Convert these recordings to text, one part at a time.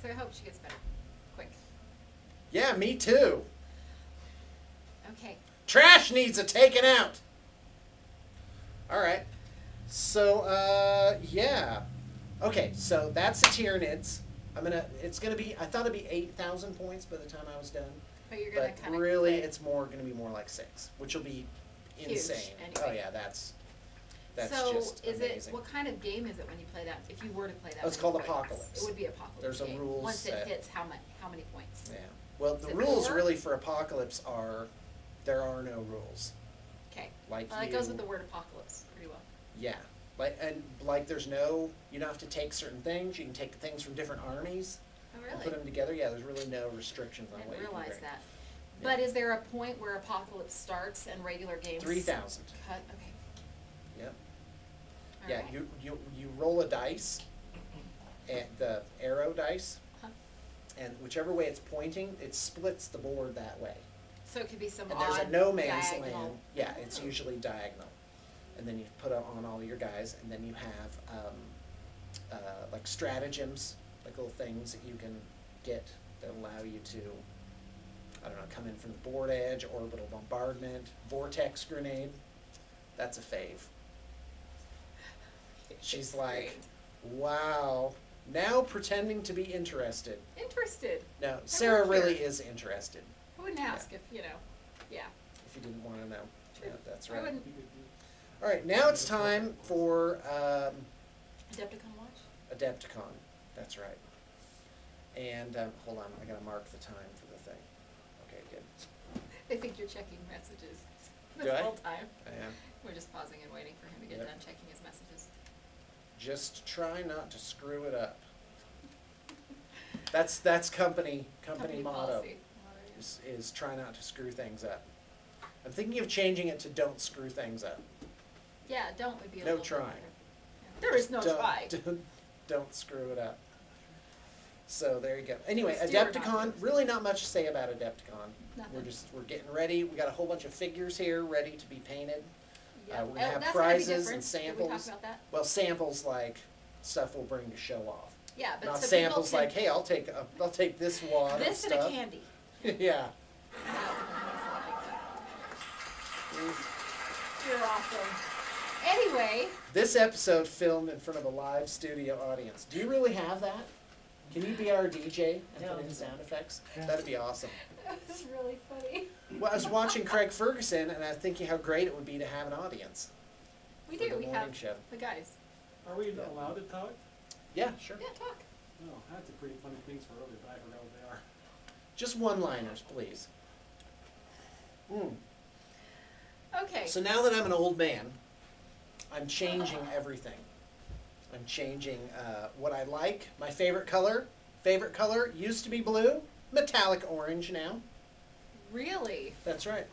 So I hope she gets better. Quick. Yeah, me too. Okay. Trash needs a taken out. All right. So, yeah. Okay, so that's the Tyranids. It's gonna be, I thought it'd be 8,000 points by the time I was done. But you're gonna kind of really, it's gonna be more like 6, which will be huge, insane. anyway. Oh yeah, that's so just is amazing. what kind of game is it when you play that? If you were to play that, It's called Apocalypse. It would be Apocalypse. There's a game. rules Once set. it hits, how many points? Yeah. Well, the rules really for Apocalypse are there are no rules. Okay. Like well, that goes with the word apocalypse pretty well. Yeah. There's no, you don't have to take certain things. You can take things from different armies. Oh, really? And put them together. Yeah, there's really no restrictions on what you can bring. I didn't realize that. Yeah. But is there a point where Apocalypse starts and regular games? 3,000. Cut. Okay. Yep. All yeah, right. you roll a dice, and the arrow dice, and whichever way it's pointing, it splits the board that way. So it could be some And odd there's a no man's diagonal. land. Yeah, it's usually diagonal. And then you put on all your guys, and then you have like stratagems, like little things that you can get that allow you to, I don't know, come in from the board edge, orbital bombardment, vortex grenade. That's a fave. She's like, wow. Now pretending to be interested. Interested. No, Sarah really is interested. I wouldn't ask if, yeah. If you didn't want to know. True. Yeah, that's I right. wouldn't. All right, now it's time for Adepticon watch? Adepticon. That's right. And hold on, I gotta mark the time for the thing. Okay, good. They think you're checking messages Do this I? whole time. I am. We're just pausing and waiting for him to get Yep. done checking his messages. Just try not to screw it up. That's company motto. Policy. Is try not to screw things up. I'm thinking of changing it to don't screw things up. Yeah, don't would be a No little bit trying. better. Yeah. There is no Don't- try. Don't screw it up. So there you go. Anyway, Let's do it or Adepticon, not. really not much to say about Adepticon. Nothing. We're getting ready. We got a whole bunch of figures here ready to be painted. Yeah. We're gonna have that's prizes gonna be and different. Did we talk samples. about that? Well, samples like stuff we'll bring to show off. Yeah, but Not so samples people like, hey, I'll take this wad can, of this and stuff. a candy. Yeah. You're awesome. Anyway. This episode filmed in front of a live studio audience. Do you really have that? Can you be our DJ and put in sound effects? That'd be awesome. That was really funny. Well, I was watching Craig Ferguson, and I was thinking how great it would be to have an audience. We for do. the We morning have show. the guys. Are we allowed to talk? Yeah, sure. Yeah, talk. No, that's a pretty funny things for early, but I don't know what they are. Just one-liners, please. Okay. So now that I'm an old man, I'm changing everything. I'm changing what I like. My favorite color used to be blue, metallic orange now. Really? That's right.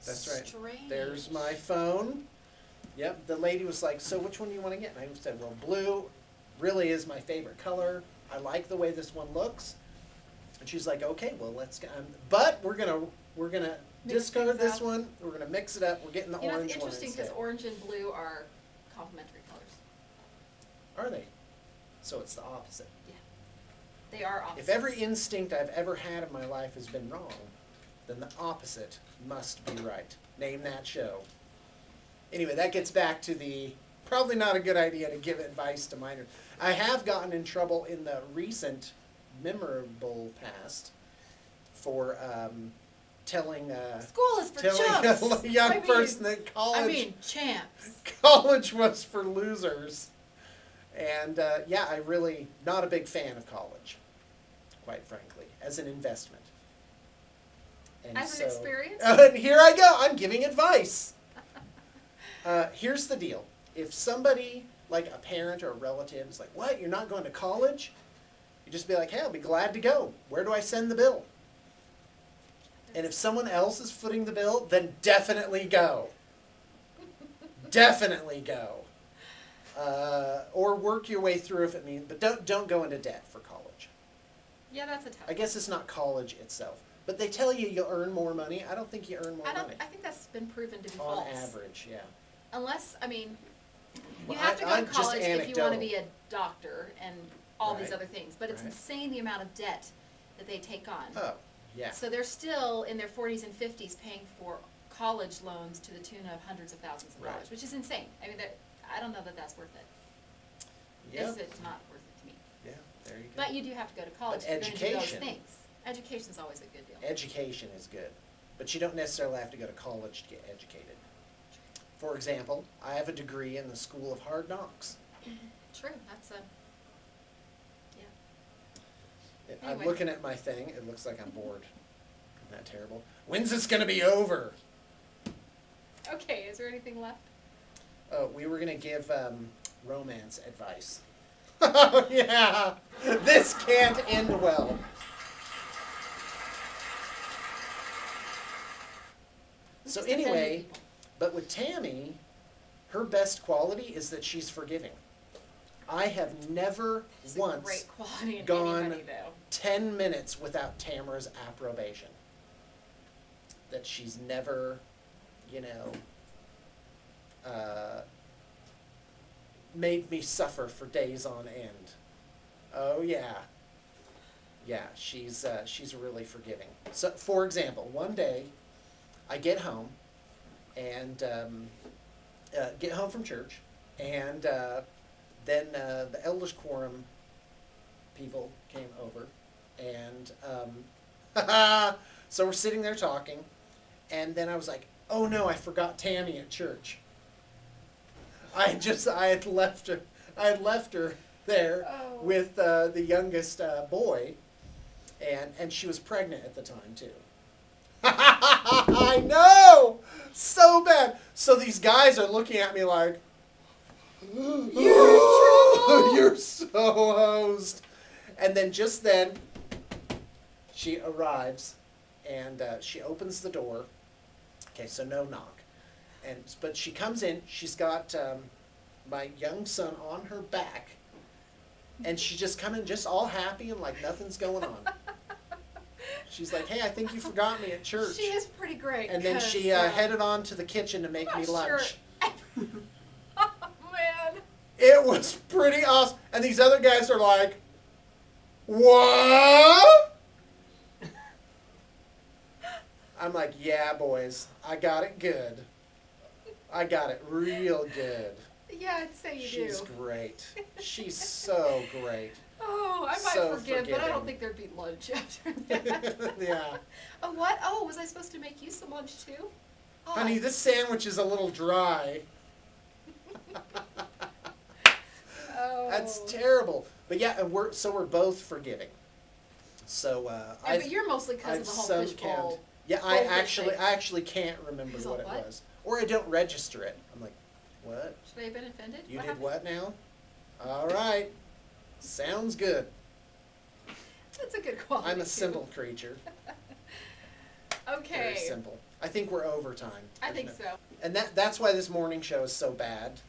That's right. Strange. There's my phone. Yep, the lady was like, so which one do you want to get? And I said, well, blue really is my favorite color. I like the way this one looks. And she's like, okay, well, let's go. But we're gonna Mix discard things this up. one. We're gonna mix it up. We're getting the You know, orange it's one interesting instead. because orange and blue are complementary colors. Are they? So it's the opposite. Yeah. They are opposites. If every instinct I've ever had in my life has been wrong, then the opposite must be right. Name that show. Anyway, that gets back to the probably not a good idea to give advice to minors. I have gotten in trouble in the recent memorable past for telling School is for chumps. a young person that champs. college was for losers. And yeah, I really not a big fan of college, quite frankly, as an investment. And As an experience? And here I go. I'm giving advice. Here's the deal. If somebody, like a parent or a relative, is like, what, you're not going to college? You just be like, hey, I'll be glad to go. Where do I send the bill? And if someone else is footing the bill, then definitely go. Definitely go. Or work your way through if it means, but don't go into debt for college. Yeah, that's a tough I guess it's not college itself. But they tell you you'll earn more money. I don't think you earn more money. I think that's been proven to be On false. average, yeah. Unless, I mean, you Well, have to go to just college if you want to anecdotal. be a doctor, and all these Right. other things. But it's Right. insane the amount of debt that they take on. Oh, yeah. So they're still in their 40s and 50s paying for college loans to the tune of hundreds of thousands of Right. dollars, which is insane. I mean, I don't know that that's worth it. Yep. It's not worth it to me. Yeah, there you go. But you do have to go to college But if you're going to do those education. things. Education's always a good deal. Education is good, but you don't necessarily have to go to college to get educated. For example, I have a degree in the School of Hard Knocks. True, that's a, yeah. I'm Anyway. looking at my thing. It looks like I'm bored. Isn't that terrible? When's this going to be over? Okay, is there anything left? Oh, we were going to give romance advice. Oh, yeah. This can't end well. So Just offended anyway, people. but with Tammy, her best quality is that she's forgiving. I have never It's a once great quality in gone anybody, though. 10 minutes without Tamara's approbation. That she's never, you know, made me suffer for days on end. Oh yeah. Yeah, she's really forgiving. So, for example, one day I get home and get home from church, and then the elders quorum people came over, and so we're sitting there talking, and then I was like, "Oh no, I forgot Tammy at church." I had left her there Oh. with the youngest boy, and she was pregnant at the time too. I know, so bad. So these guys are looking at me like, You're in trouble. "You're so hosed." And then just then, she arrives, and she opens the door. Okay, so no knock, but she comes in. She's got my young son on her back, and she just come in just all happy and like nothing's going on. She's like, "Hey, I think you forgot me at church." She is pretty great. And then 'cause, she headed on to the kitchen to make me Sure. lunch. Oh, man. It was pretty awesome. And these other guys are like, "What?" I'm like, "Yeah, boys, I got it good. I got it real good." Yeah, I'd say you She's do. great. She's so great. Oh, I might so forgive, but I don't forgiving. think there'd be lunch after that. Yeah. Oh, what? Oh, was I supposed to make you some lunch too? Oh, Honey, this sandwich is a little dry. Oh. That's terrible. But yeah, and we're both forgiving. So Yeah, I. but you're mostly because of the whole fishbowl. Yeah, bowl I fish thing. actually can't remember He's what all, it "What?" was, or I don't register it. I'm like, "What? Should I have been offended? You What did happened? what now? All right, sounds good." That's a good quality. I'm a too. simple creature. Okay. Very simple. I think we're over time. I think so. And that's why this morning show is so bad,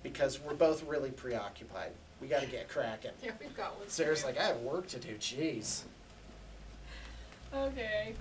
because we're both really preoccupied. We got to get cracking. Yeah, we've got one. Sarah's like, "I have work to do." Jeez. Okay.